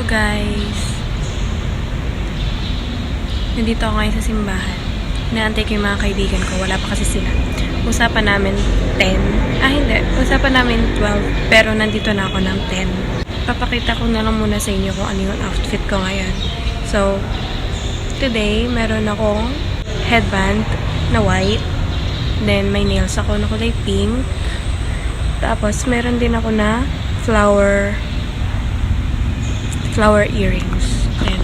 Guys, nandito ako ngayon sa simbahan. Inaantay ko yung mga kaibigan ko. Wala pa kasi sila. Usapan namin 10. Hindi. Usapan namin 12. Pero nandito na ako ng 10. Papakita ko na lang muna sa inyo kung ano yung outfit ko ngayon. So, today, meron akong headband na white. Then, may nails ako na kulay pink. Tapos, meron din ako na flower earrings. Ayan.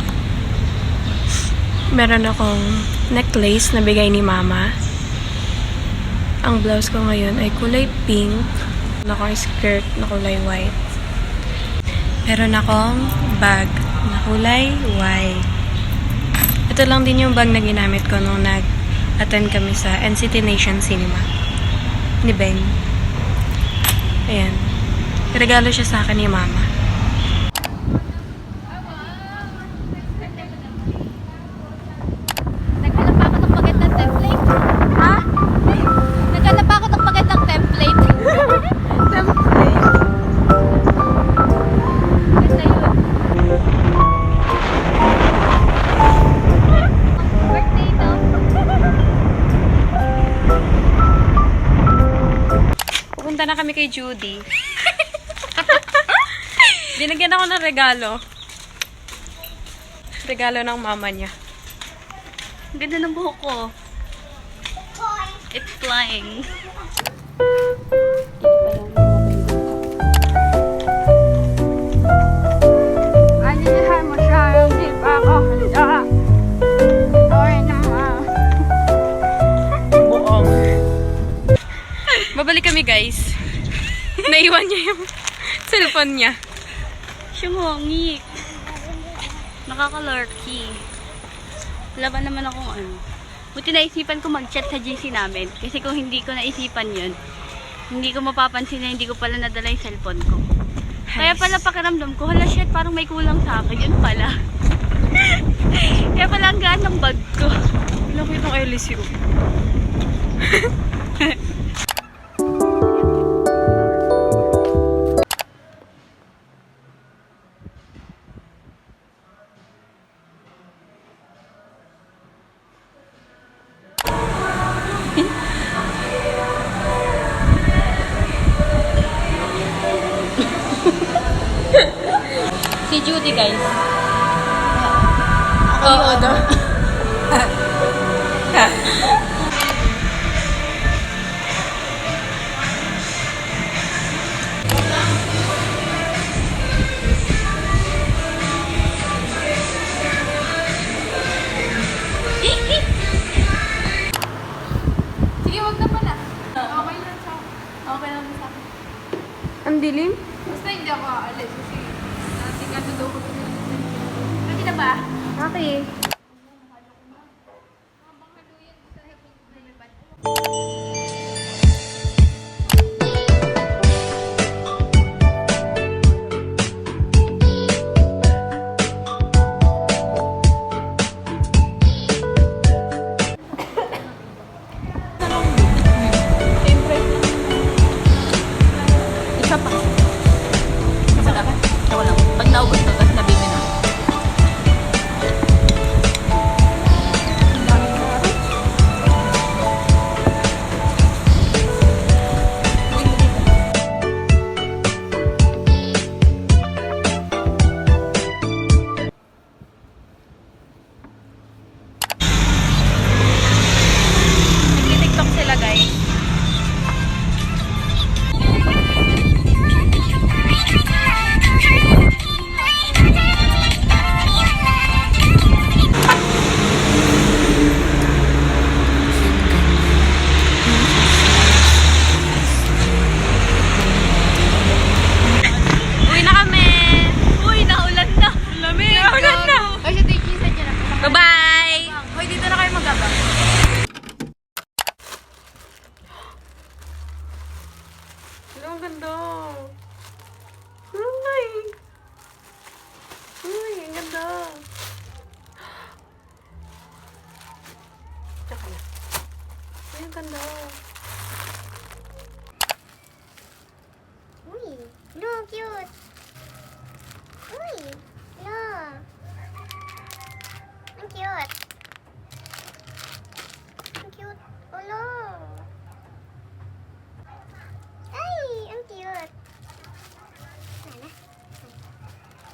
Meron akong necklace na bigay ni mama. Ang blouse ko ngayon ay kulay pink. Meron akong skirt na kulay white. Meron akong bag na kulay white. Ito lang din yung bag na ginamit ko nung nag-attend kami sa NCT Nation Cinema ni Ben. Ayan. Regalo siya sa akin ni mama. Naghanap ako ng magandang template. Ha? Naghanap ako ng magandang template. Template? Ganda yun. Birthday to. Pupunta na kami kay Judy. Binigyan ako ng regalo. Regalo ng mama niya. Ang ganda ng buhok ko. It's flying. Anyayahan mo siya, hindi pa ako handa. Okay naman. Buong. Babalik kami, guys. Naiwan niya yung cellphone niya. Sumongik. Nakaka-lurky. Wala ba naman akong ano. Buti naisipan ko mag-chat sa GC namin. Kasi kung hindi ko naisipan yun, hindi ko mapapansin na hindi ko pala nadala yung cellphone ko. Kaya pala pakiramdam ko, hala shit, parang may kulang sa akin. Yun pala. Kaya pala ang gaan ng bag ko. Wala ko itong LSU. Si Judy, guys. Oo, daw. Sige, wag na pala. Okay lang sa akin. Okay lang sa akin. Ang dilim? Basta hindi ako aalis kasi natigado daw ko. Pwede na ba? Okay. Isa pa. Wala ba? Ako lang. Pag naubos to, tapos nabili na. Nag-tiktok sila, guys. Uwi na kami! Uy, naulan na. Lamig. Naulan na. Ay, sa teaching sa dyan. Bye-bye! Hoy, dito na kayo mag-abang. Hello, ang ganda. Ay! Uy, ang ganda. Tsaka na. Ay, ang ganda. Uy, no, cute. Uy, no.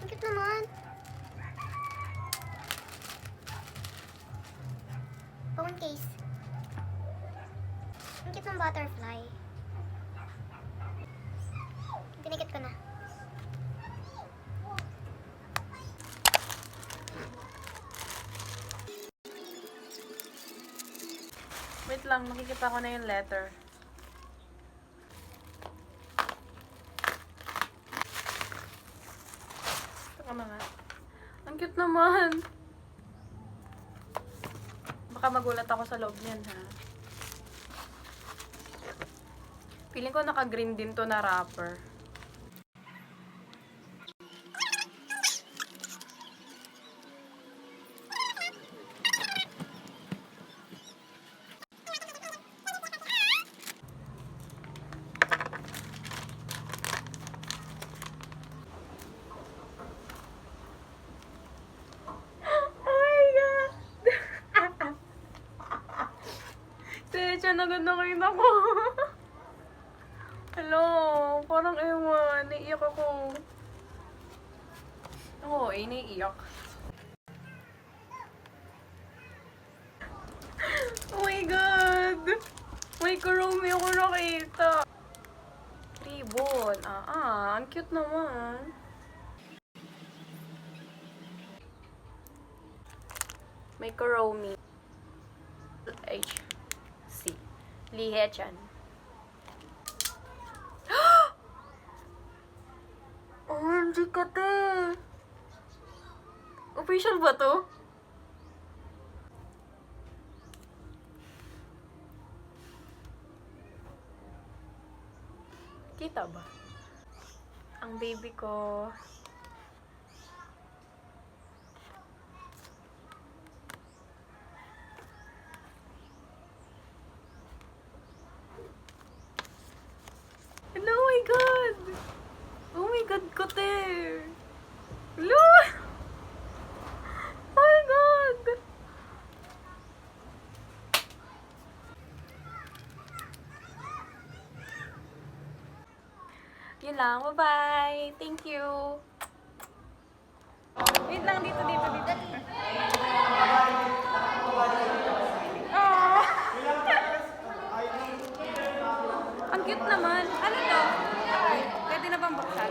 Ang cute naman. Phone case. Ang cute ng butterfly. Pinikit ko na. Wait lang, makikita ko na yung letter. Saka mga. Ang cute naman. Baka magulat ako sa loob niyan, ha? Feeling ko naka-green din to na wrapper. Siya na ganda kayo ako. Hello, parang ewan, naiiyak ako. Oo, naiiyak. Oh my God! May kurumi ako nakita. Ribbon. Ang cute naman. May kurumi. H-C. Lihe-chan. OMG ka, te! Official ba to? Kita ba? Ang baby ko. Hello, oh my God! Oh my God, kote! Hello! Oh my God! Yun lang, bye-bye! Thank you! Wait lang, dito. Oh! Ang cute naman. Ano to? Pwede na bang buksan?